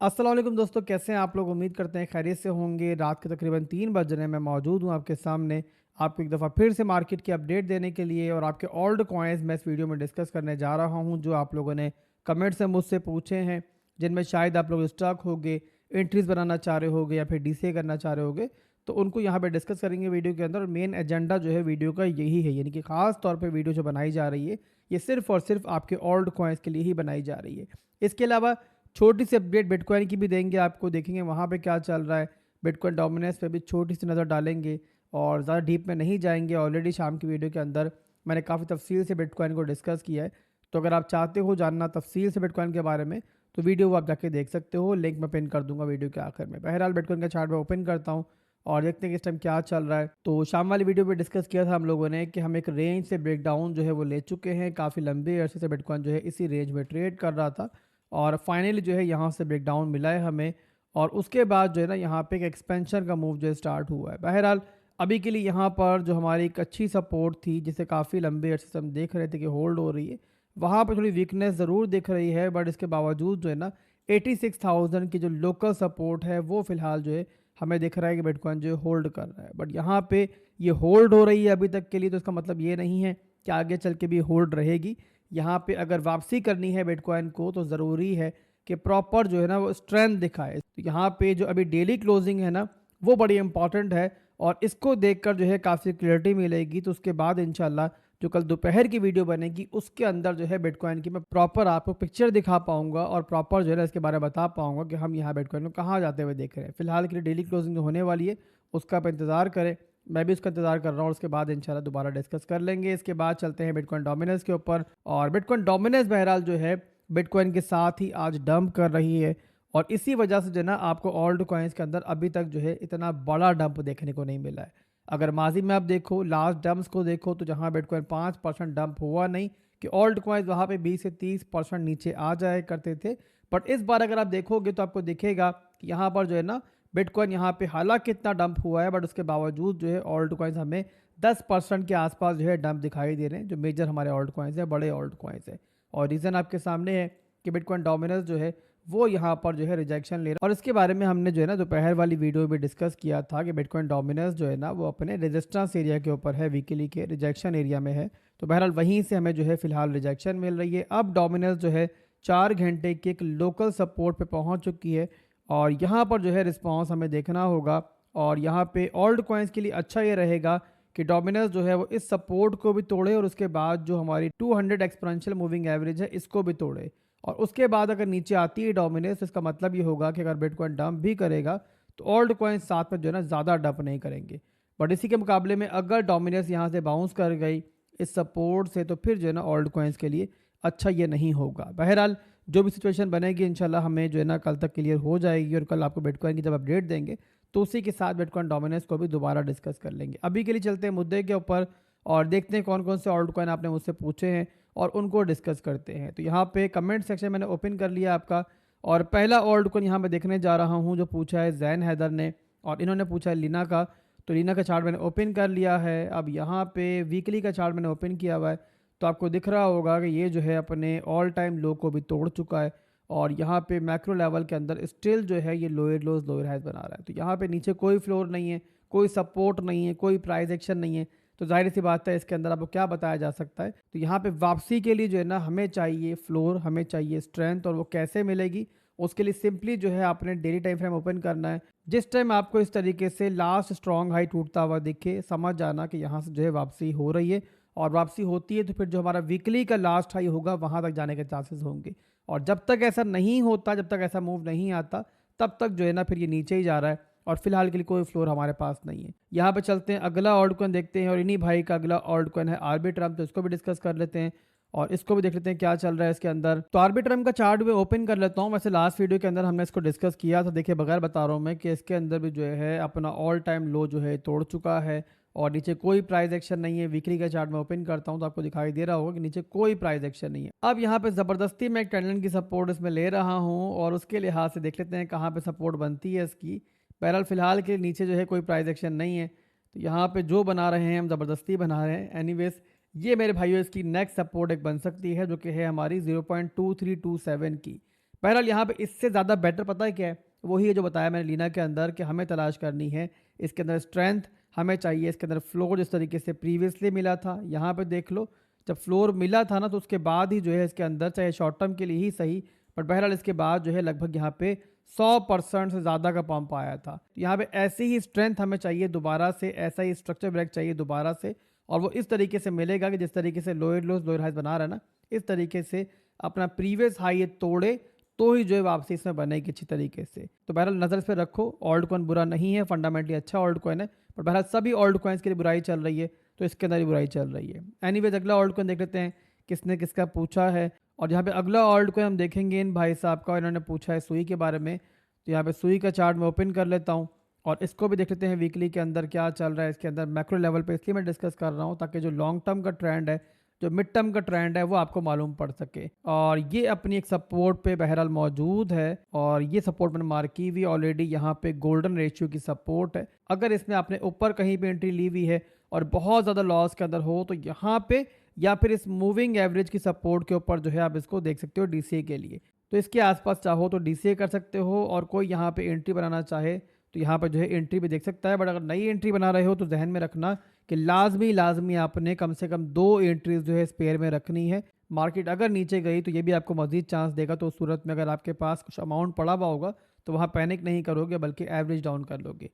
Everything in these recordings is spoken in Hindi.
अस्सलाम वालेकुम दोस्तों, कैसे हैं आप लोग। उम्मीद करते हैं खैरियत से होंगे। रात के तकरीबन 3 बज रहे हैं, मैं मौजूद हूँ आपके सामने आपको एक दफ़ा फिर से मार्केट की अपडेट देने के लिए। और आपके ओल्ड कॉइन्स मैं इस वीडियो में डिस्कस करने जा रहा हूँ, जो आप लोगों ने कमेंट से मुझसे पूछे हैं, जिनमें शायद आप लोग स्टॉक होगे, एंट्रीज बनाना चाह रहे होगे या फिर डीसीए करना चाह रहे होगे। तो उनको यहाँ पे डिस्कस करेंगे वीडियो के अंदर। और मेन एजेंडा जो है वीडियो का यही है, यानी कि ख़ास तौर पे वीडियो जो बनाई जा रही है ये सिर्फ और सिर्फ आपके ओल्ड कॉइन्स के लिए ही बनाई जा रही है। इसके अलावा छोटी सी अपडेट बिटकॉइन की भी देंगे आपको, देखेंगे वहाँ पे क्या चल रहा है। बिटकॉइन डोमिनेंस पे भी छोटी सी नज़र डालेंगे और ज़्यादा डीप में नहीं जाएंगे। ऑलरेडी शाम की वीडियो के अंदर मैंने काफ़ी तफसील से बिटकॉइन को डिस्कस किया है। तो अगर आप चाहते हो जानना तफसील से बिटकॉइन के बारे में तो वीडियो वो आप जाके देख सकते हो, लिंक मैं पिन कर दूंगा वीडियो के आखिर में। बहरहाल बिटकॉइन का चार्ट मैं ओपन करता हूँ और देखते हैं कि इस टाइम क्या चल रहा है। तो शाम वाली वीडियो में डिस्कस किया था हम लोगों ने कि हम एक रेंज से ब्रेकडाउन जो है वो ले चुके हैं। काफ़ी लंबे अरसे से बिटकॉइन जो है इसी रेंज में ट्रेड कर रहा था और फाइनली जो है यहाँ से ब्रेकडाउन मिला है हमें। और उसके बाद जो है ना यहाँ पे एक एक्सपेंशन का मूव जो है स्टार्ट हुआ है। बहरहाल अभी के लिए यहाँ पर जो हमारी एक अच्छी सपोर्ट थी, जिसे काफ़ी लंबे अरसे से हम देख रहे थे कि होल्ड हो रही है, वहाँ पर थोड़ी वीकनेस ज़रूर दिख रही है। बट इसके बावजूद जो है ना 86,000 की जो लोकल सपोर्ट है वो फ़िलहाल जो है हमें दिख रहा है कि बिटकॉइन जो है होल्ड कर रहा है। बट यहाँ पे ये होल्ड हो रही है अभी तक के लिए, तो इसका मतलब ये नहीं है कि आगे चल के भी होल्ड रहेगी। यहाँ पे अगर वापसी करनी है बिटकॉइन को तो ज़रूरी है कि प्रॉपर जो है ना वो स्ट्रेंथ दिखाए। तो यहाँ पे जो अभी डेली क्लोजिंग है ना वो बड़ी इंपॉर्टेंट है और इसको देखकर जो है काफ़ी क्लियरिटी मिलेगी। तो उसके बाद इंशाल्लाह जो कल दोपहर की वीडियो बनेगी उसके अंदर जो है बिटकॉइन की मैं प्रॉपर आपको पिक्चर दिखा पाऊंगा और प्रॉपर जो है ना इसके बारे में बता पाऊंगा कि हम यहाँ बिटकॉइन को कहाँ जाते हुए देख रहे हैं। फिलहाल के लिए डेली क्लोजिंग जो होने वाली है उसका आप इंतज़ार करें, मैं भी उसका इंतजार कर रहा हूँ। उसके बाद इंशाल्लाह दोबारा डिस्कस कर लेंगे। इसके बाद चलते हैं बिटकॉइन डोमिनेंस के ऊपर। और बिटकॉइन डोमिनेंस बहरहाल जो है बिटकॉइन के साथ ही आज डंप कर रही है और इसी वजह से जो है ना आपको ओल्ड कॉइन्स के अंदर अभी तक जो है इतना बड़ा डंप देखने को नहीं मिला है। अगर माजी में आप देखो, लास्ट डंप्स को देखो, तो जहाँ बिटकॉइन 5% डंप हुआ नहीं कि ओल्ड कॉइन्स वहाँ पे 20 से 30% नीचे आ जाए करते थे। बट इस बार अगर आप देखोगे तो आपको दिखेगा कि यहाँ पर जो है ना बिटकॉइन यहाँ पे हालांकि इतना डंप हुआ है बट उसके बावजूद जो है ओल्ड कॉइन्स हमें 10% के आसपास जो है डंप दिखाई दे रहे हैं, जो मेजर हमारे ओल्ड कॉइन्स है, बड़े ओल्ड कॉइन्स है। और रीज़न आपके सामने है कि बिटकॉइन डोमिनेंस जो है वो यहाँ पर जो है रिजेक्शन ले रहा है। और इसके बारे में हमने जो है ना दोपहर वाली वीडियो में डिस्कस किया था कि बिटकॉइन डोमिनेंस जो है ना वो अपने रेजिस्टेंस एरिया के ऊपर है, वीकली के रिजेक्शन एरिया में है। तो बहरहाल वहीं से हमें जो है फिलहाल रिजेक्शन मिल रही है। अब डोमिनेंस जो है 4 घंटे की एक लोकल सपोर्ट पे पहुंच चुकी है और यहाँ पर जो है रिस्पॉन्स हमें देखना होगा। और यहाँ पे ओल्ड कॉइन्स के लिए अच्छा ये रहेगा कि डोमिनेंस जो है वो इस सपोर्ट को भी तोड़े और उसके बाद जो हमारी 200 एक्सपोनेंशियल मूविंग एवरेज है इसको भी तोड़े। और उसके बाद अगर नीचे आती है डोमिनेंस, इसका मतलब ये होगा कि अगर बिटकॉइन डंप भी करेगा तो ओल्ड कॉइन्स साथ में जो है ना ज़्यादा डंप नहीं करेंगे। बट इसी के मुकाबले में अगर डोमिनेंस यहाँ से बाउंस कर गई इस सपोर्ट से तो फिर जो है ना ओल्ड कॉइन्स के लिए अच्छा ये नहीं होगा। बहरहाल जो भी सिचुएशन बनेगी इंशाल्लाह हमें जो है ना कल तक क्लियर हो जाएगी और कल आपको बिटकॉइन की जब अपडेट देंगे तो उसी के साथ बिटकॉइन डोमिनेंस को भी दोबारा डिस्कस कर लेंगे। अभी के लिए चलते हैं मुद्दे के ऊपर और देखते हैं कौन कौन से ओल्ड कॉइन आपने मुझसे पूछे हैं और उनको डिस्कस करते हैं। तो यहाँ पे कमेंट सेक्शन मैंने ओपन कर लिया आपका और पहला ओल्ड कॉइन यहाँ मैं देखने जा रहा हूँ जो पूछा है जैन हैदर ने और इन्होंने पूछा है लीना का। तो लीना का चार्ट मैंने ओपन कर लिया है। अब यहाँ पे वीकली का चार्ट मैंने ओपन किया हुआ है तो आपको दिख रहा होगा कि ये जो है अपने ऑल टाइम लो को भी तोड़ चुका है और यहाँ पे मैक्रो लेवल के अंदर स्टिल जो है ये लोअर लोज लोअर हाइज बना रहा है। तो यहाँ पे नीचे कोई फ्लोर नहीं है, कोई सपोर्ट नहीं है, कोई प्राइस एक्शन नहीं है। तो जाहिर सी बात है इसके अंदर आपको क्या बताया जा सकता है। तो यहाँ पे वापसी के लिए जो है ना हमें चाहिए फ्लोर, हमें चाहिए स्ट्रेंथ। और वो कैसे मिलेगी उसके लिए सिंपली जो है आपने डेली टाइम फ्रेम ओपन करना है। जिस टाइम आपको इस तरीके से लास्ट स्ट्रॉन्ग हाई टूटता हुआ दिखे समझ जाना कि यहाँ से जो है वापसी हो रही है और वापसी होती है तो फिर जो हमारा वीकली का लास्ट हाई होगा वहाँ तक जाने के चांसेस होंगे। और जब तक ऐसा नहीं होता, जब तक ऐसा मूव नहीं आता, तब तक जो है ना फिर ये नीचे ही जा रहा है और फिलहाल के लिए कोई फ्लोर हमारे पास नहीं है। यहाँ पे चलते हैं अगला ऑल्ट कॉइन देखते हैं और इन्हीं भाई का अगला ऑल्ट कॉइन है आर्बिट्रम। तो इसको भी डिस्कस कर लेते हैं और इसको भी देख लेते हैं क्या चल रहा है इसके अंदर। तो आर्बिट्रम का चार्ट भी ओपन कर लेता हूँ। वैसे लास्ट वीडियो के अंदर हमने इसको डिस्कस किया था, देखिए बगैर बता रहा हूँ मैं कि इसके अंदर भी जो है अपना ऑल टाइम लो जो है तोड़ चुका है और नीचे कोई प्राइस एक्शन नहीं है। वीकली का चार्ट में ओपन करता हूं तो आपको दिखाई दे रहा होगा कि नीचे कोई प्राइस एक्शन नहीं है। अब यहाँ पे ज़बरदस्ती मैं एक ट्रेंड की सपोर्ट इसमें ले रहा हूं और उसके लिहाज से देख लेते हैं कहाँ पे सपोर्ट बनती है इसकी। बहरहाल फिलहाल के नीचे जो है कोई प्राइस एक्शन नहीं है तो यहाँ पे जो बना रहे हैं हम ज़बरदस्ती बना रहे हैं। एनीवेज ये मेरे भाइयों इसकी नेक्स्ट सपोर्ट एक बन सकती है जो कि है हमारी 0.2327 की। बहरहाल यहाँ पे इससे ज़्यादा बेटर पता है क्या है, वही है जो बताया मैंने लीना के अंदर कि हमें तलाश करनी है इसके अंदर स्ट्रेंथ, हमें चाहिए इसके अंदर फ्लोर जिस तरीके से प्रीवियसली मिला था। यहाँ पे देख लो, जब फ्लोर मिला था ना तो उसके बाद ही जो है इसके अंदर, चाहे शॉर्ट टर्म के लिए ही सही, बट बहरहाल इसके बाद जो है लगभग यहाँ पे 100% से ज़्यादा का पंप आया था। तो यहाँ पे ऐसी ही स्ट्रेंथ हमें चाहिए दोबारा से, ऐसा ही स्ट्रक्चर ब्रेक चाहिए दोबारा से, और वो इस तरीके से मिलेगा कि जिस तरीके से लोअर लोज लोअर हाइज बना रहा है ना, इस तरीके से अपना प्रीवियस हाई ये तोड़े तो ही जो है वापसी इसमें बनेगी अच्छी तरीके से। तो बहरहाल नज़र इस पे रखो, ऑल्ट कॉइन बुरा नहीं है, फंडामेंटली अच्छा ऑल्ट कॉइन है, पर बहरहाल सभी ऑल्ट कॉइन्स के लिए बुराई चल रही है, तो इसके अंदर ही बुराई चल रही है। एनीवेज अगला ऑल्ट कॉइन देख लेते हैं किसने किसका पूछा है। और यहाँ पे अगला ऑल्ट कॉइन हम देखेंगे इन भाई साहब का, इन्होंने पूछा है सुई के बारे में। तो यहाँ पे सुई का चार्ट मैं ओपन कर लेता हूँ और इसको भी देख लेते हैं वीकली के अंदर क्या चल रहा है इसके अंदर मैक्रो लेवल पे। इसलिए मैं डिस्कस कर रहा हूँ ताकि जो लॉन्ग टर्म का ट्रेंड है, जो मिड टर्म का ट्रेंड है, वो आपको मालूम पड़ सके। और ये अपनी एक सपोर्ट पे बहरहाल मौजूद है, और ये सपोर्ट मैंने मार्क की हुई ऑलरेडी। यहाँ पे गोल्डन रेशियो की सपोर्ट है। अगर इसमें आपने ऊपर कहीं पे एंट्री ली हुई है और बहुत ज़्यादा लॉस के अंदर हो, तो यहाँ पे या फिर इस मूविंग एवरेज की सपोर्ट के ऊपर जो है आप इसको देख सकते हो डीसीए के लिए। तो इसके आसपास चाहो तो डीसीए कर सकते हो, और कोई यहाँ पे एंट्री बनाना चाहे तो यहाँ पर जो है एंट्री भी देख सकता है। बट अगर नई एंट्री बना रहे हो तो जहन में रखना कि लाजमी आपने कम से कम 2 एंट्रीज जो है स्पेयर में रखनी है। मार्केट अगर नीचे गई तो ये भी आपको मजीद चांस देगा। तो उस सूरत में अगर आपके पास कुछ अमाउंट पड़ा हुआ होगा तो वहाँ पैनिक नहीं करोगे, बल्कि एवरेज डाउन कर लोगे।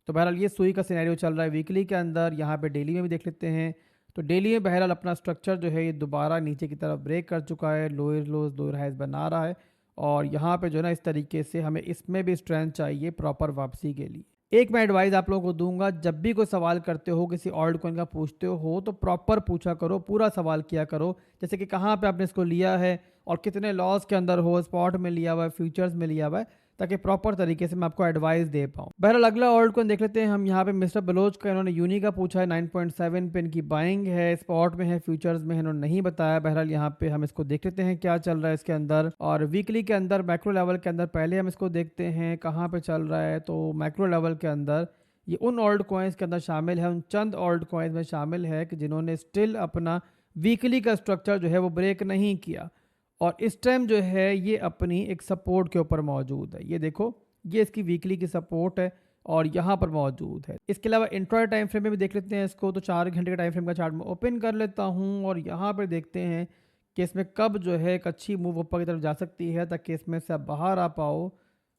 तो बहरहाल ये सुई का सिनेरियो चल रहा है वीकली के अंदर। यहाँ पे डेली में भी देख लेते हैं। तो डेली में बहरहाल अपना स्ट्रक्चर जो है ये दोबारा नीचे की तरफ ब्रेक कर चुका है, लोअर लोज लोअर हाइज बना रहा है। और यहाँ पे जो है ना इस तरीके से हमें इसमें भी स्ट्रेंथ चाहिए प्रॉपर वापसी के लिए। एक मैं एडवाइस आप लोगों को दूंगा, जब भी कोई सवाल करते हो, किसी ऑल्ट कॉइन का पूछते हो, तो प्रॉपर पूछा करो, पूरा सवाल किया करो। जैसे कि कहाँ पे आपने इसको लिया है और कितने लॉस के अंदर हो, स्पॉट में लिया हुआ है, फ्यूचर्स में लिया हुआ है, ताकि प्रॉपर तरीके से मैं आपको एडवाइस दे पाऊँ। बहरहाल अगला ऑल्ट कॉइन देख लेते हैं हम। यहाँ पे मिस्टर बलोच का इन्होंने यूनी का पूछा है, 9.7 पे इनकी बाइंग है, स्पॉट में है, फ्यूचर्स में है, इन्होंने नहीं बताया। बहरहाल यहाँ पे हम इसको देख लेते हैं क्या चल रहा है इसके अंदर। और वीकली के अंदर मैक्रो लेवल के अंदर पहले हम इसको देखते हैं कहाँ पे चल रहा है। तो मैक्रो लेवल के अंदर ये उन ऑल्ट कॉइन्स के अंदर शामिल है, उन चंद ऑल्ट कॉइन्स में शामिल है कि जिन्होंने स्टिल अपना वीकली का स्ट्रक्चर जो है वो ब्रेक नहीं किया, और इस टाइम जो है ये अपनी एक सपोर्ट के ऊपर मौजूद है। ये देखो, ये इसकी वीकली की सपोर्ट है और यहाँ पर मौजूद है। इसके अलावा इंट्रा टाइम फ्रेम में भी देख लेते हैं इसको। तो 4 घंटे का टाइम फ्रेम का चार्ट में ओपन कर लेता हूँ और यहाँ पर देखते हैं कि इसमें कब जो है एक अच्छी मूव ऊपर की तरफ जा सकती है, ताकि इसमें से आप बाहर आ पाओ।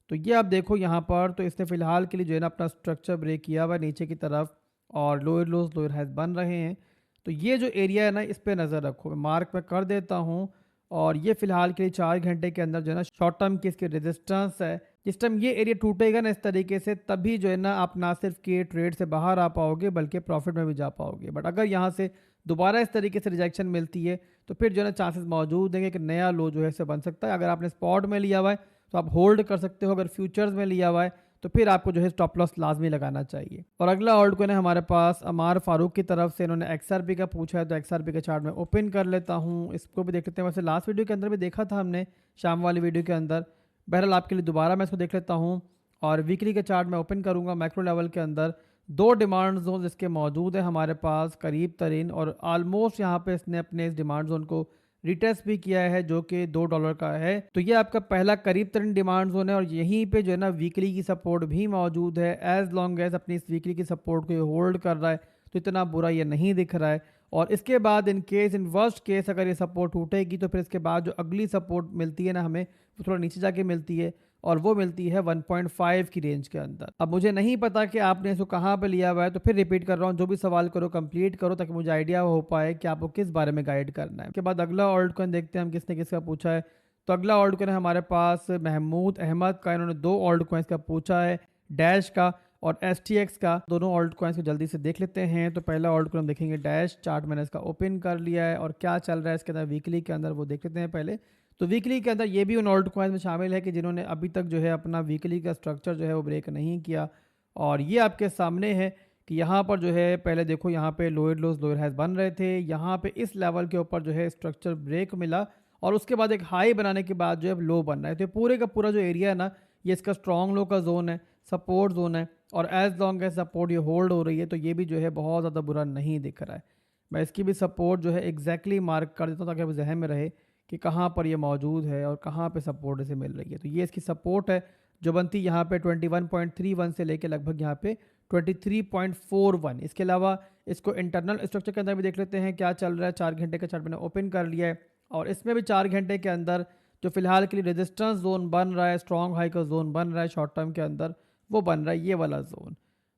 तो ये आप देखो यहाँ पर, तो इसने फिलहाल के लिए जो है ना अपना स्ट्रक्चर ब्रेक किया हुआ है नीचे की तरफ, और लोअर लोज लोअर हाइज बन रहे हैं। तो ये जो एरिया है ना, इस पर नज़र रखो, मैं मार्क में कर देता हूँ। और ये फिलहाल के लिए 4 घंटे के अंदर जो है ना शॉर्ट टर्म की इसकी रेजिस्टेंस है। जिस टाइम ये एरिया टूटेगा ना इस तरीके से, तभी जो है ना आप ना सिर्फ के ट्रेड से बाहर आ पाओगे, बल्कि प्रॉफिट में भी जा पाओगे। बट अगर यहाँ से दोबारा इस तरीके से रिजेक्शन मिलती है, तो फिर जो है ना चांसेस मौजूद हैं कि नया लो जो है इसे बन सकता है। अगर आपने स्पॉट में लिया हुआ है तो आप होल्ड कर सकते हो, अगर फ्यूचर्स में लिया हुआ है तो फिर आपको जो है स्टॉप लॉस लाजमी लगाना चाहिए। और अगला ऑल्ट कॉइन है हमारे पास अमार फारूक की तरफ से, इन्होंने XRP का पूछा है। तो XRP का चार्ट में ओपन कर लेता हूँ, इसको भी देख लेते हैं। वैसे लास्ट वीडियो के अंदर भी देखा था हमने, शाम वाली वीडियो के अंदर। बहरहाल आपके लिए दोबारा मैं इसको देख लेता हूँ, और वीकली के चार्ट में ओपन करूँगा। मैक्रो लेवल के अंदर 2 डिमांड जोन इसके मौजूद है हमारे पास करीब तरीन, और आलमोस्ट यहाँ पे इसने अपने इस डिमांड जोन को रिटेस्ट भी किया है, जो कि $2 का है। तो ये आपका पहला करीब तरीन डिमांड जोन है, और यहीं पे जो है ना वीकली की सपोर्ट भी मौजूद है। एज लॉन्ग एज अपनी इस वीकली की सपोर्ट को ये होल्ड कर रहा है, तो इतना बुरा ये नहीं दिख रहा है। और इसके बाद in case, in worst case, अगर ये सपोर्ट टूटेगी तो फिर इसके बाद जो अगली सपोर्ट मिलती है ना हमें, वो थोड़ा नीचे जाके मिलती है, और वो मिलती है 1.5 की रेंज के अंदर। अब मुझे नहीं पता कि आपने इसको कहाँ पे लिया हुआ है, तो फिर रिपीट कर रहा हूँ, जो भी सवाल करो कंप्लीट करो, ताकि मुझे आइडिया हो पाए कि आपको किस बारे में गाइड करना है। उसके बाद अगला ऑल्ट कॉइन देखते हैं हम किसने किसका पूछा है। तो अगला ऑल्ट कॉइन है हमारे पास महमूद अहमद का, इन्होंने 2 ऑल्ट कॉइन्स का पूछा है, डैश का और STX का। दोनों ऑल्ट कॉइन्स को जल्दी से देख लेते हैं। तो पहला ऑल्ट कॉइन हम देखेंगे डैश, चार्ट मैंने इसका ओपन कर लिया है, और क्या चल रहा है इसके अंदर वीकली के अंदर वो देख लेते हैं पहले। तो वीकली के अंदर ये भी उन ऑल्ट कॉइन्स में शामिल है कि जिन्होंने अभी तक जो है अपना वीकली का स्ट्रक्चर जो है वो ब्रेक नहीं किया। और ये आपके सामने है कि यहाँ पर जो है पहले देखो, यहाँ पे लोअर लोज लोअर हाइज बन रहे थे, यहाँ पे इस लेवल के ऊपर जो है स्ट्रक्चर ब्रेक मिला, और उसके बाद एक हाई बनाने के बाद जो है लो बन रहा है। तो पूरे का पूरा जो एरिया है ना, ये इसका स्ट्रॉन्ग लो का जोन है, सपोर्ट जोन है, और एज लॉन्ग एज सपोर्ट ये होल्ड हो रही है, तो ये भी जो है बहुत ज़्यादा बुरा नहीं दिख रहा है। मैं इसकी भी सपोर्ट जो है एग्जैक्टली मार्क कर देता हूँ, ताकि अब जहन में रहे कि कहाँ पर ये मौजूद है और कहाँ पे सपोर्ट इसे मिल रही है। तो ये इसकी सपोर्ट है जो बनती यहाँ पे 21.31 से लेके लगभग यहाँ पे 23.41। इसके अलावा इसको इंटरनल स्ट्रक्चर के अंदर भी देख लेते हैं क्या चल रहा है। 4 घंटे का चार्ट मैंने ओपन कर लिया है और इसमें भी 4 घंटे के अंदर जो फिलहाल के लिए रेजिस्टेंस जोन बन रहा है, स्ट्रॉन्ग हाई का जोन बन रहा है शॉर्ट टर्म के अंदर, वो बन रहा है ये वाला जोन।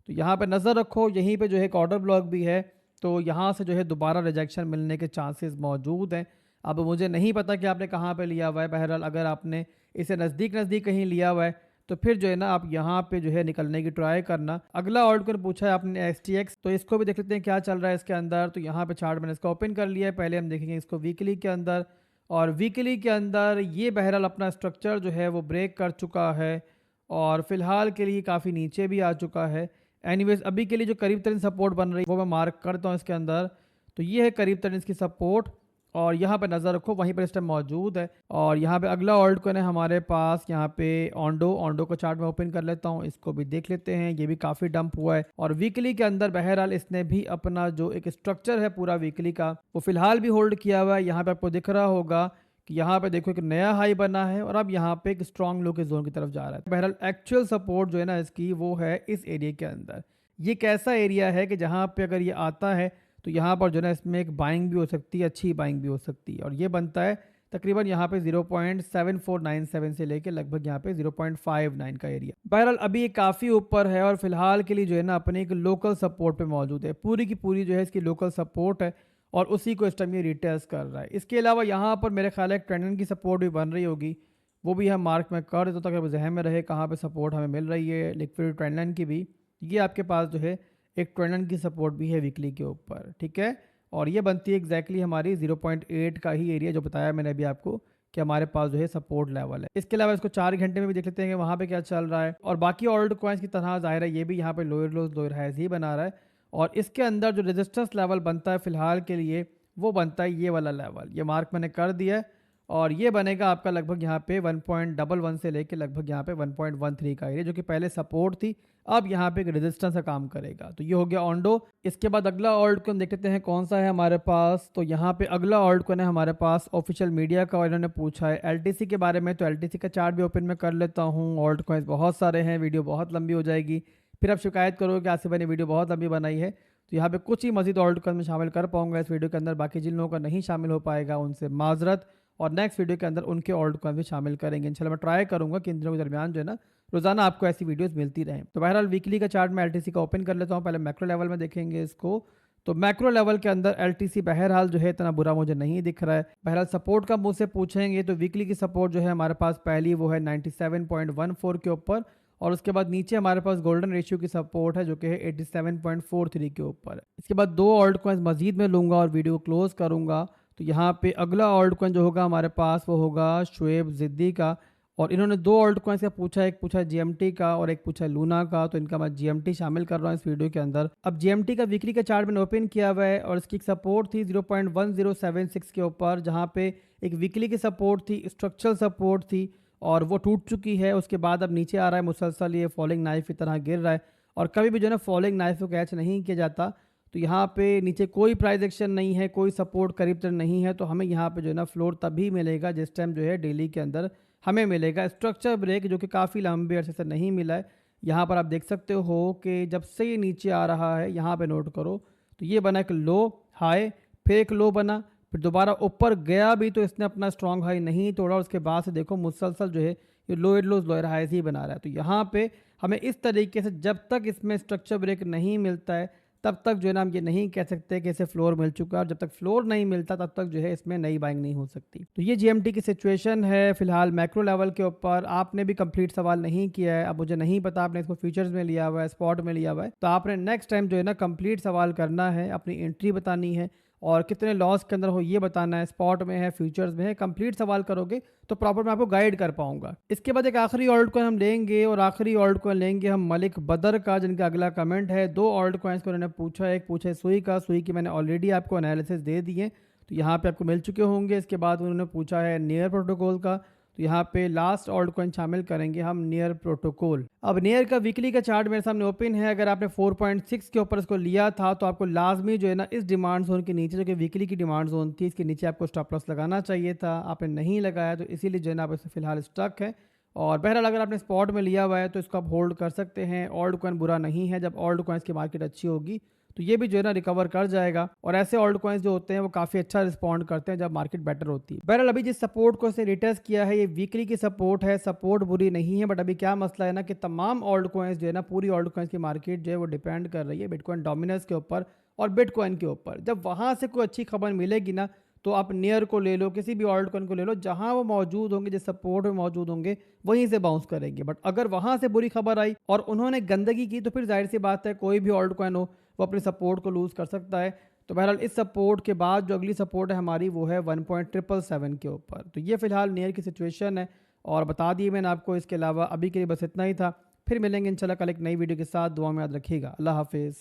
तो यहाँ पे नज़र रखो, यहीं पे जो है एक ऑर्डर ब्लॉक भी है, तो यहाँ से जो है दोबारा रिजेक्शन मिलने के चांसेस मौजूद हैं। अब मुझे नहीं पता कि आपने कहाँ पे लिया हुआ है, बहरहाल अगर आपने इसे नज़दीक नज़दीक कहीं लिया हुआ है तो फिर जो है ना आप यहाँ पे जो है निकलने की ट्राई करना। अगला ऑल्ट कॉइन पूछा है आपने STX, तो इसको भी देख लेते हैं क्या चल रहा है इसके अंदर। तो यहाँ पे चार्ट मैंने इसका ओपन कर लिया है, पहले हम देखेंगे इसको वीकली के अंदर। और वीकली के अंदर ये बहरहाल अपना स्ट्रक्चर जो है वो ब्रेक कर चुका है और फिलहाल के लिए काफ़ी नीचे भी आ चुका है। एनीवेज अभी के लिए जो करीब तरीन सपोर्ट बन रही है वो मैं मार्क करता हूँ इसके अंदर। तो ये है करीब तरीन इसकी सपोर्ट और यहाँ पे नज़र रखो वहीं पर इस टाइम मौजूद है। और यहाँ पे अगला ऑल्ट कॉइन है हमारे पास, यहाँ पे ऑन्डो को चार्ट में ओपन कर लेता हूँ, इसको भी देख लेते हैं। ये भी काफ़ी डंप हुआ है और वीकली के अंदर बहरहाल इसने भी अपना जो एक स्ट्रक्चर है पूरा वीकली का वो फिलहाल भी होल्ड किया हुआ है। यहाँ पे आपको दिख रहा होगा कि यहाँ पे देखो एक नया हाई बना है और अब यहाँ पे एक स्ट्रॉन्ग लो के जोन की तरफ जा रहा है। बहरहाल एक्चुअल सपोर्ट जो है ना इसकी वो है इस एरिया के अंदर। ये कैसा एरिया है कि जहाँ पे अगर ये आता है तो यहाँ पर जो है ना इसमें एक बाइंग भी हो सकती है, अच्छी बाइंग भी हो सकती है। और ये बनता है तकरीबन यहाँ पे 0.7497 से लेके लगभग यहाँ पे 0.59 का एरिया। बहरहाल अभी ये काफ़ी ऊपर है और फिलहाल के लिए जो है ना अपने एक लोकल सपोर्ट पे मौजूद है। पूरी की पूरी जो है इसकी लोकल सपोर्ट है और उसी को इस टाइम ये रिटेस्ट कर रहा है। इसके अलावा यहाँ पर मेरे ख्याल है एक ट्रेंड की सपोर्ट भी बन रही होगी, वो भी हम मार्क में कर देते ताकि जहन में रहे कहाँ पे सपोर्ट हमें मिल रही है। लिक्विड ट्रेंड लाइन की भी ये आपके पास जो है एक ट्रेंड लाइन की सपोर्ट भी है वीकली के ऊपर, ठीक है। और ये बनती है एग्जैक्टली हमारी 0.8 का ही एरिया जो बताया मैंने अभी आपको कि हमारे पास जो है सपोर्ट लेवल है। इसके अलावा इसको 4 घंटे में भी देख लेते हैं कि वहाँ पे क्या चल रहा है। और बाकी ऑल्ट कॉइन्स की तरह जाहिर है ये भी यहाँ पे लोअर हाइज ही बना रहा है और इसके अंदर जो रेजिस्टेंस लेवल बनता है फिलहाल के लिए वो बनता है ये वाला लेवल। ये मार्क मैंने कर दिया है और ये बनेगा आपका लगभग यहाँ पे 1.11 से लेके लगभग यहाँ पे 1.13 का एरिया जो कि पहले सपोर्ट थी, अब यहाँ पे एक रेजिस्टेंस का काम करेगा। तो ये हो गया ऑन्डो। इसके बाद अगला ऑल्ट कॉइन देख लेते हैं कौन सा है हमारे पास। तो यहाँ पे अगला ऑल्ट कॉइन है हमारे पास ऑफिशियल मीडिया का और इन्होंने पूछा है LTC के बारे में। तो LTC का चार्ट भी ओपन में कर लेता हूँ। ऑल्ट कॉइन्स बहुत सारे हैं, वीडियो बहुत लंबी हो जाएगी, फिर आप शिकायत करोगे कि आसिफ भाई ने वीडियो बहुत लंबी बनाई है। तो यहाँ पे कुछ ही मजीद ऑल्ट कॉइन में शामिल कर पाऊंगा इस वीडियो के अंदर, बाकी जिन लोगों का नहीं शामिल हो पाएगा उनसे माजरत। और नेक्स्ट वीडियो के अंदर उनके ऑल्ट कॉइन भी शामिल करेंगे इंशाल्लाह। मैं ट्राई करूंगा कि इन दिनों के दरमियान जो है ना रोजाना आपको ऐसी वीडियोस मिलती रहें। तो बहरहाल वीकली का चार्ट मैं LTC का ओपन कर लेता हूँ, पहले मैक्रो लेवल में देखेंगे इसको। तो मैक्रो लेवल के अंदर LTC बहरहाल जो है इतना बुरा मुझे नहीं दिख रहा है। बहरहाल सपोर्ट का मुझसे पूछेंगे तो वीकली की सपोर्ट जो है हमारे पास पहली वो है 97.14 के ऊपर और उसके बाद नीचे हमारे पास गोल्डन रेशियो की सपोर्ट है जो कि है 87.43 के ऊपर। इसके बाद दो ऑल्ट कॉइन्स मजीद में लूँगा और वीडियो को क्लोज करूँगा। तो यहाँ पे अगला ऑल्ट कॉइन जो होगा हमारे पास वो होगा शुएब ज़िद्दी का और इन्होंने दो ऑल्ट कॉइन्स का पूछा है, एक पूछा है GMT का और एक पूछा है लूना का। तो इनका मैं GMT शामिल कर रहा हूँ इस वीडियो के अंदर। अब GMT का वीकली का चार्ट मैंने ओपन किया हुआ है और इसकी एक सपोर्ट थी 0.1076 के ऊपर, जहाँ पे एक वीकली की सपोर्ट थी, स्ट्रक्चरल सपोर्ट थी और वो टूट चुकी है। उसके बाद अब नीचे आ रहा है मुसलसल, ये फॉलिंग नाइफ की तरह गिर रहा है और कभी भी जो है ना फॉलिंग नाइफ को कैच नहीं किया जाता। तो यहाँ पे नीचे कोई प्राइस एक्शन नहीं है, कोई सपोर्ट करीब तक नहीं है, तो हमें यहाँ पे जो है ना फ्लोर तभी मिलेगा जिस टाइम जो है डेली के अंदर हमें मिलेगा स्ट्रक्चर ब्रेक, जो कि काफ़ी लंबे अरसे से नहीं मिला है। यहाँ पर आप देख सकते हो कि जब से ये नीचे आ रहा है, यहाँ पे नोट करो तो ये बना एक लो हाई, फिर एक लो बना, फिर दोबारा ऊपर गया भी तो इसने अपना स्ट्रॉन्ग हाई नहीं तोड़ा। उसके बाद से देखो मुसलसल जो है ये लोअर हाइज ही बना रहा है। तो यहाँ पे हमें इस तरीके से जब तक इसमें स्ट्रक्चर ब्रेक नहीं मिलता है तब तक जो है ना हम ये नहीं कह सकते कि इसे फ्लोर मिल चुका है और जब तक फ्लोर नहीं मिलता तब तक जो है इसमें नई बाइंग नहीं हो सकती। तो ये GMT की सिचुएशन है फिलहाल मैक्रो लेवल के ऊपर। आपने भी कंप्लीट सवाल नहीं किया है, अब मुझे नहीं पता आपने इसको फ्यूचर्स में लिया हुआ है, स्पॉट में लिया हुआ है, तो आपने नेक्स्ट टाइम जो है ना कंप्लीट सवाल करना है, अपनी एंट्री बतानी है और कितने लॉस के अंदर हो ये बताना है, स्पॉट में है फ्यूचर्स में है। कंप्लीट सवाल करोगे तो प्रॉपर मैं आपको गाइड कर पाऊंगा। इसके बाद एक आखिरी ऑल्ट कॉइन हम लेंगे और आखिरी ऑल्ट कॉइन लेंगे हम मलिक बदर का, जिनका अगला कमेंट है। दो ऑल्ट कॉइन्स को उन्होंने पूछा है, एक पूछा है सुई का, सुई की मैंने ऑलरेडी आपको एनालिसिस दे दी है तो यहाँ पे आपको मिल चुके होंगे। इसके बाद उन्होंने पूछा है नियर प्रोटोकॉल का, तो यहाँ पे लास्ट ऑल्ट कॉइन शामिल करेंगे हम नियर प्रोटोकॉल। अब नियर का वीकली का चार्ट मेरे सामने ओपन है। अगर आपने 4.6 के ऊपर इसको लिया था तो आपको लाजमी जो है ना इस डिमांड जोन के नीचे, जो कि वीकली की डिमांड जोन थी, इसके नीचे आपको स्टॉप लॉस लगाना चाहिए था। आपने नहीं लगाया तो इसीलिए जो है ना आप इसमें फिलहाल स्टक है। और बहरहाल अगर आपने स्पॉट में लिया हुआ है तो इसको आप होल्ड कर सकते हैं। ऑल्ट कॉइन बुरा नहीं है, जब ऑल्ट कॉइन्स की मार्केट अच्छी होगी तो ये भी जो है ना रिकवर कर जाएगा। और ऐसे ऑल्ट कॉइन्स जो होते हैं वो काफ़ी अच्छा रिस्पॉन्ड करते हैं जब मार्केट बेटर होती है। बहरहाल अभी जिस सपोर्ट को इसने रिटेस्ट किया है ये वीकली की सपोर्ट है, सपोर्ट बुरी नहीं है। बट अभी क्या मसला है ना कि तमाम ऑल्ट कॉइन्स जो है ना, पूरी ऑल्ट कॉइन्स की मार्केट जो है वो डिपेंड कर रही है बिटकॉइन डोमिनेंस के ऊपर और बिटकॉइन के ऊपर। जब वहाँ से कोई अच्छी खबर मिलेगी ना तो आप नियर को ले लो, किसी भी ऑल्ट कॉइन को ले लो, जहां वो मौजूद होंगे, जिस सपोर्ट में मौजूद होंगे वहीं से बाउंस करेंगे। बट अगर वहां से बुरी खबर आई और उन्होंने गंदगी की तो फिर जाहिर सी बात है कोई भी ऑल्ट कॉइन हो वो अपने सपोर्ट को लूज़ कर सकता है। तो बहरहाल इस सपोर्ट के बाद जो अगली सपोर्ट है हमारी वो है 1.777 के ऊपर। तो ये फिलहाल नियर की सिचुएशन है और बता दिए मैंने आपको। इसके अलावा अभी के लिए बस इतना ही था। फिर मिलेंगे इंशाल्लाह कल एक नई वीडियो के साथ। दुआ में याद रखिएगा। अल्लाह हाफिज़।